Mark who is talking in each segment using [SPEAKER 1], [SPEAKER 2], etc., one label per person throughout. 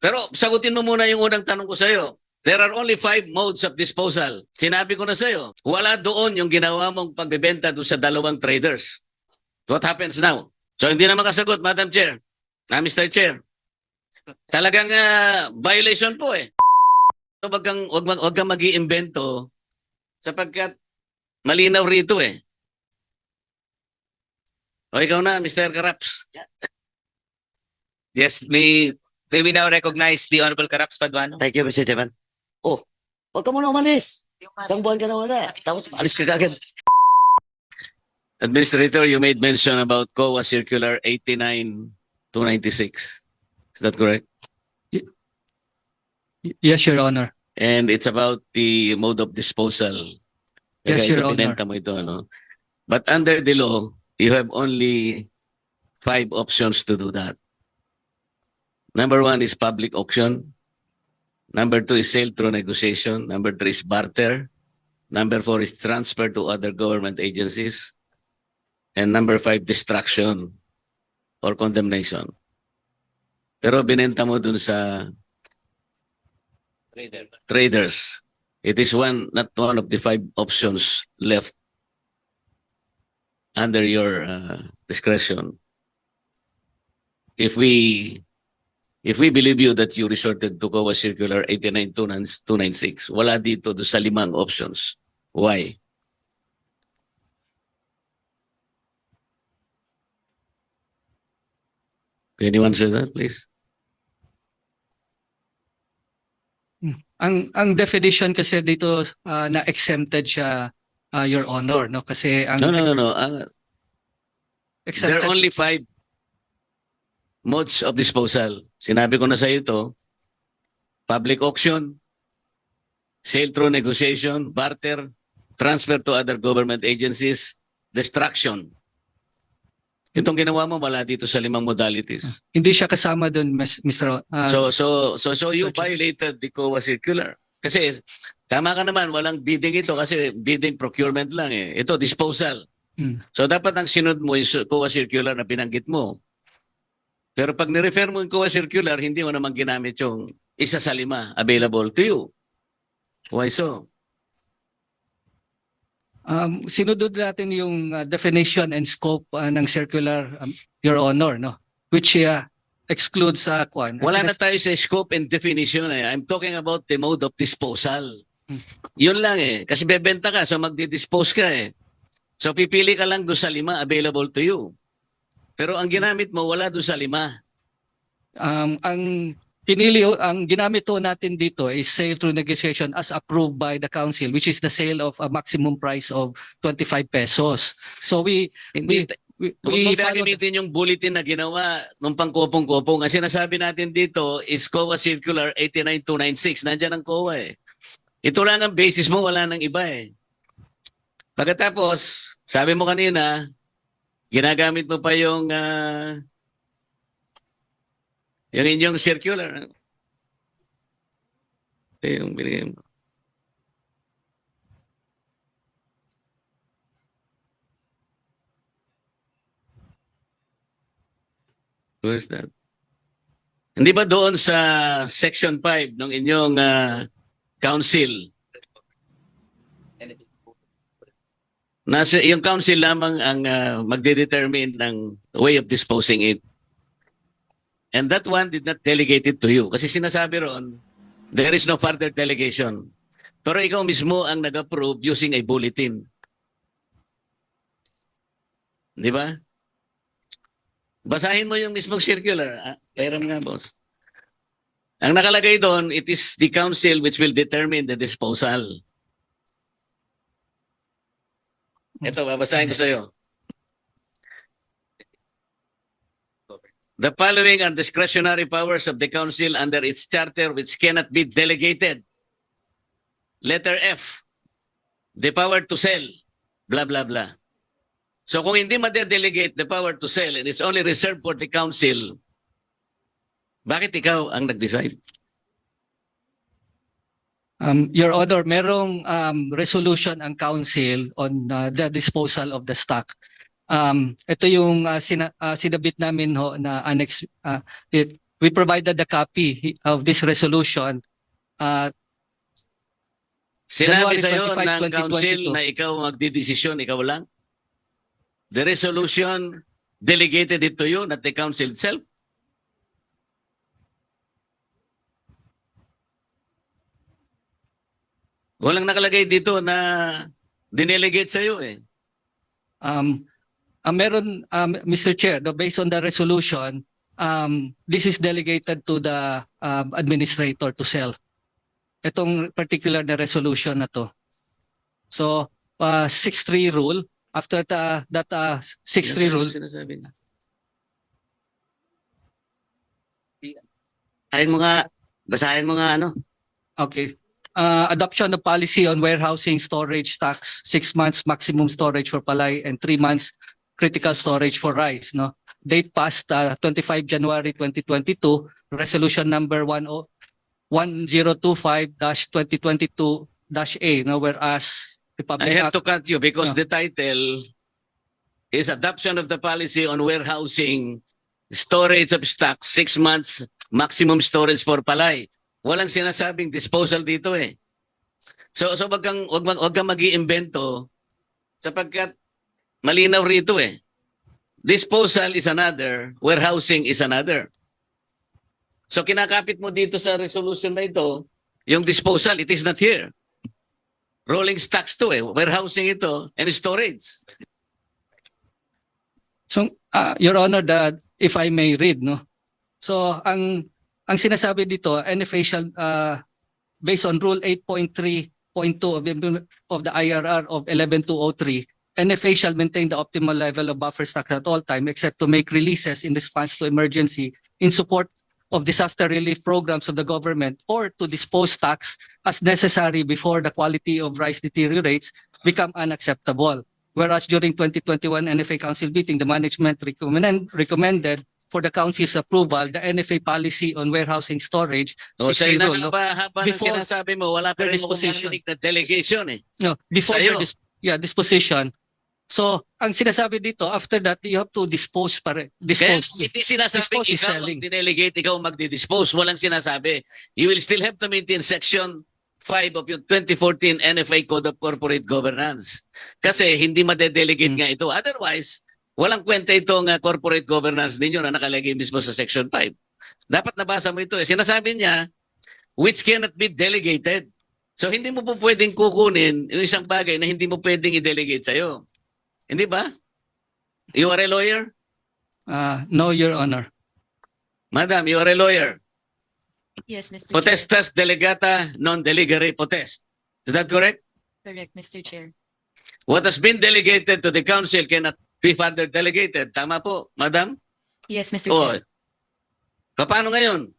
[SPEAKER 1] Pero sagutin mo muna yung unang tanong ko sa'yo. There are only 5 modes of disposal. Sinabi ko na sa'yo, wala doon yung ginawa mong pagbebenta doon sa dalawang traders. What happens now? So hindi na makasagot, Madam Chair. Mr. Chair. Talagang violation po eh. So, wag kang mag-iimbento sapagkat malinaw rito eh. O ikaw na, Mr. Karaps.
[SPEAKER 2] Yes, may we now recognize the Honorable Karaps Paduano.
[SPEAKER 3] Thank you, Mr. Chairman. Oh, huwag ka muna umalis. Isang buwan ka na wala. Tapos alis ka kagad.
[SPEAKER 1] Administrator, you made mention about COA Circular 89-296. Is that correct?
[SPEAKER 4] Yes, Your Honor.
[SPEAKER 1] And it's about the mode of disposal.
[SPEAKER 4] Yes,
[SPEAKER 1] Kaya
[SPEAKER 4] Your
[SPEAKER 1] ito,
[SPEAKER 4] Honor.
[SPEAKER 1] pinenta mo ito, ano? But under the law, you have only 5 options to do that. Number 1 is public auction. Number 2 is sale through negotiation. Number 3 is barter. Number 4 is transfer to other government agencies. And number 5, destruction or condemnation. Pero binenta mo dun sa traders. It is not one of the 5 options left under your discretion. If we believe you that you resorted to COA Circular 89-296, wala dito do sa 5 options. Why? Can you answer that, please?
[SPEAKER 4] Ang definition kasi dito na exempted siya, Your Honor, no? Kasi ang
[SPEAKER 1] No. There
[SPEAKER 4] exempted
[SPEAKER 1] are only 5 modes of disposal. Sinabi ko na sa iyo ito, public auction, sale through negotiation, barter, transfer to other government agencies, destruction. Itong ginawa mo wala dito sa 5 modalities.
[SPEAKER 4] hindi siya kasama doon, Mr.
[SPEAKER 1] So you violated the COA circular. Kasi tama ka naman, walang bidding ito kasi bidding procurement lang eh. Ito disposal. So dapat ang sinod mo yung COA circular na binanggit mo. Pero pag ni-refer mo yung COA circular, hindi mo naman ginamit yung isa sa 5 available to you. Why so?
[SPEAKER 4] Sinunod natin yung definition and scope ng circular, Your Honor, no? Which excludes kwan.
[SPEAKER 1] Wala na tayo sa scope and definition eh. I'm talking about the mode of disposal. Yun lang eh. Kasi bebenta ka, so magdi-dispose ka eh. So pipili ka lang doon sa 5 available to you. Pero ang ginamit mo, wala doon sa 5.
[SPEAKER 4] Ang ginamit to natin dito is sale through negotiation as approved by the council, which is the sale of a maximum price of 25 pesos. So
[SPEAKER 1] Hindi,
[SPEAKER 4] we
[SPEAKER 1] huwag mo
[SPEAKER 4] follow the-
[SPEAKER 1] gagamitin yung bulletin na ginawa nung pangkopong-kopong. Ang sinasabi natin dito is COA Circular 89-296. Nandiyan ang COA eh. Ito lang ang basis mo, wala nang iba eh. Pagkatapos, sabi mo kanina, ginagamit mo pa yung inyong circular. Yung binigay mo. Where's that? Hindi ba doon sa section 5 ng inyong council? Yung council lamang ang magde-determine ng way of disposing it. And that one did not delegate it to you. Kasi sinasabi ron, there is no further delegation. Pero ikaw mismo ang nag-approve using a bulletin. Di ba? Basahin mo yung mismong circular. Pairam nga, boss. Ang nakalagay doon, it is the council which will determine the disposal. Ito, babasahin ko sa iyo. The following are discretionary powers of the council under its charter which cannot be delegated. Letter F, the power to sell, blah, blah, blah. So kung hindi ma-delegate the power to sell and it's only reserved for the council, bakit ikaw ang nag-decide?
[SPEAKER 4] Your Honor, merong resolution ang council on the disposal of the stock. Ito yung sinabit namin ho na annex we provided the copy of this resolution.
[SPEAKER 1] Sinabi
[SPEAKER 4] January
[SPEAKER 1] sa'yo
[SPEAKER 4] 25,
[SPEAKER 1] ng council
[SPEAKER 4] 2022.
[SPEAKER 1] na ikaw magdidesisyon, ikaw lang? The resolution delegated it to you, not the council itself? Walang nakalagay dito na dinelegate sa'yo eh.
[SPEAKER 4] Meron, Mr. Chair, based on the resolution, this is delegated to the administrator to sell. Itong particular na resolution na to. So, 6-3 rule, after that 6-3 rule,
[SPEAKER 1] Sinasabi niya.
[SPEAKER 3] Basahin mo nga ano.
[SPEAKER 4] okay. Adoption of policy on warehousing storage tax, 6 months maximum storage for palay and 3 months critical storage for rice. No, date passed 25 January 2022. Resolution number 1025-2022-A. No, whereas
[SPEAKER 1] I have to cut you because
[SPEAKER 4] Yeah.
[SPEAKER 1] the title is Adoption of the Policy on Warehousing Storage of Stock, 6 months maximum storage for palay. Walang sinasabing disposal dito eh. So wag kang mag-iimbento sapagkat malinaw rito eh. Disposal is another, warehousing is another. So kinakapit mo dito sa resolution na ito, yung disposal, it is not here. Rolling stocks to eh, warehousing ito and storage.
[SPEAKER 4] So, Your Honor, if I may read, no. So, ang sinasabi dito, NFA shall, based on Rule 8.3.2 of the IRR of 11203, NFA shall maintain the optimal level of buffer stocks at all time, except to make releases in response to emergency in support of disaster relief programs of the government, or to dispose stocks as necessary before the quality of rice deteriorates, become unacceptable. Whereas during 2021 NFA Council meeting, the management recommended for the Council's approval the NFA policy on warehousing storage.
[SPEAKER 1] O sa
[SPEAKER 4] 6-3 rule, no?
[SPEAKER 1] haba ng
[SPEAKER 4] Before
[SPEAKER 1] sinasabi mo, wala pa rin mo
[SPEAKER 4] disposition.
[SPEAKER 1] narinig na delegation eh.
[SPEAKER 4] No, before
[SPEAKER 1] Sa'yo.
[SPEAKER 4] the disposition. So, ang sinasabi dito, after that, you have to dispose
[SPEAKER 1] Kaya
[SPEAKER 4] dispose.
[SPEAKER 1] hindi sinasabing
[SPEAKER 4] Dispose is
[SPEAKER 1] ikaw
[SPEAKER 4] selling.
[SPEAKER 1] ang dinelegate, ikaw ang magdi-dispose. Walang sinasabi. You will still have to maintain Section 5 of yung 2014 NFA Code of Corporate Governance. Kasi hindi madedelegate nga ito. Otherwise, walang kwenta itong corporate governance ninyo na nakalagay mismo sa Section 5. Dapat nabasa mo ito. Sinasabi niya, which cannot be delegated. So hindi mo po pwedeng kukunin yung isang bagay na hindi mo pwedeng i-delegate sa'yo. Hindi ba? You are a lawyer?
[SPEAKER 4] No, Your Honor.
[SPEAKER 1] Madam, you are a lawyer.
[SPEAKER 5] Yes, Mr. Chair.
[SPEAKER 1] Potestas delegata non delegare potest. Is that correct?
[SPEAKER 5] Correct, Mr. Chair.
[SPEAKER 1] What has been delegated to the council cannot be further delegated. Tama po, madam?
[SPEAKER 5] Yes, Mr.
[SPEAKER 1] O,
[SPEAKER 5] Chair.
[SPEAKER 1] paano ngayon?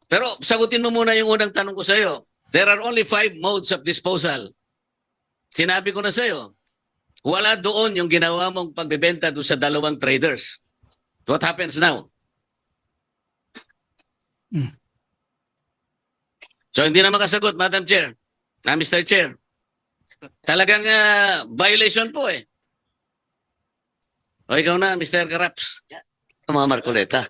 [SPEAKER 1] Pero sagutin mo muna yung unang tanong ko sa iyo. There are only 5 modes of disposal. Sinabi ko na sa iyo, wala doon yung ginawa mong pagbebenta doon sa dalawang traders. What happens now? So hindi na makasagot, Madam Chair. Mr. Chair. Talagang violation po eh. O ikaw na, Mr. Karaps.
[SPEAKER 3] Mga Marcoleta.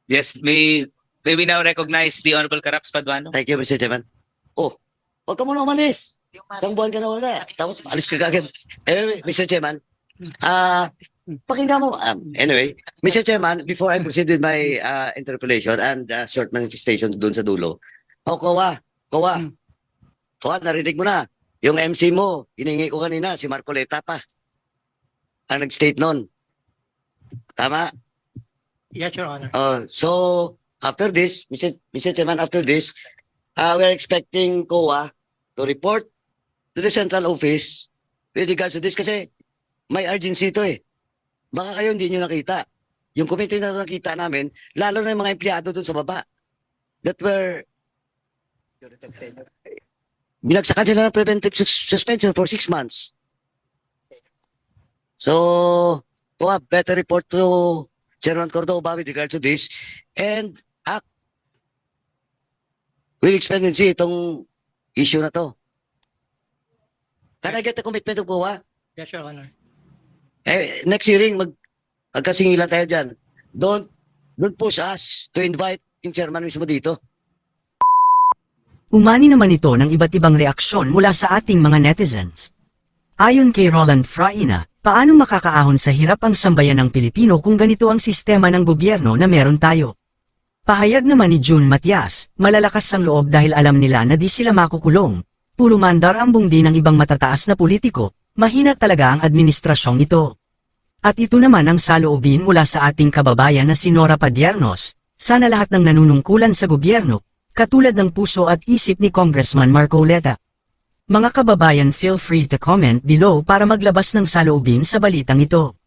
[SPEAKER 2] Yes, may we now recognize the Honorable Karaps Paduano.
[SPEAKER 3] Thank you, Mr. Chairman. Oh, huwag ka muna umalis. Isang buwan ka na wala. Tapos alis ka kagad. Anyway, Mr. Chairman, pakinggan mo. Anyway, Mr. Chairman, before I proceed with my interpolation and short manifestation doon sa dulo, Kowa, narinig mo na. Yung MC mo, hiningi ko kanina, si Marcoleta pa. Ang nag-state nun. Tama?
[SPEAKER 6] Yes, Your Honor.
[SPEAKER 3] So, after this, Mr. Chairman, after this, we're expecting COA to report to the central office with regards to this kasi may urgency ito eh. Baka kayo hindi nyo nakita. Yung committee na nakita namin, lalo na yung mga empleyado dun sa baba that were binagsakan sila ng preventive suspension for 6 months. So, COA better report to Chairman Cordova with regards to this and act with expediency itong issue na to. Can I get the commitment of COA?
[SPEAKER 6] Yes, Your Honor.
[SPEAKER 3] Next hearing, magkasingilan tayo dyan. Don't don't push us to invite yung chairman mismo dito.
[SPEAKER 7] Umani naman ito ng iba't ibang reaksyon mula sa ating mga netizens. Ayon kay Roland Fraina, paano makakaahon sa hirap ang sambayan ng Pilipino kung ganito ang sistema ng gobyerno na meron tayo? Pahayag naman ni June Matias, malalakas ang loob dahil alam nila na di sila makukulong. Puro mandar ang bungdi ng ibang matataas na politiko, mahina talaga ang administrasyong ito. At ito naman ang saloobin mula sa ating kababayan na si Nora Padiernos, sana lahat ng nanunungkulan sa gobyerno, katulad ng puso at isip ni Congressman Marcoleta. Mga kababayan, feel free to comment below para maglabas ng saloobin sa balitang ito.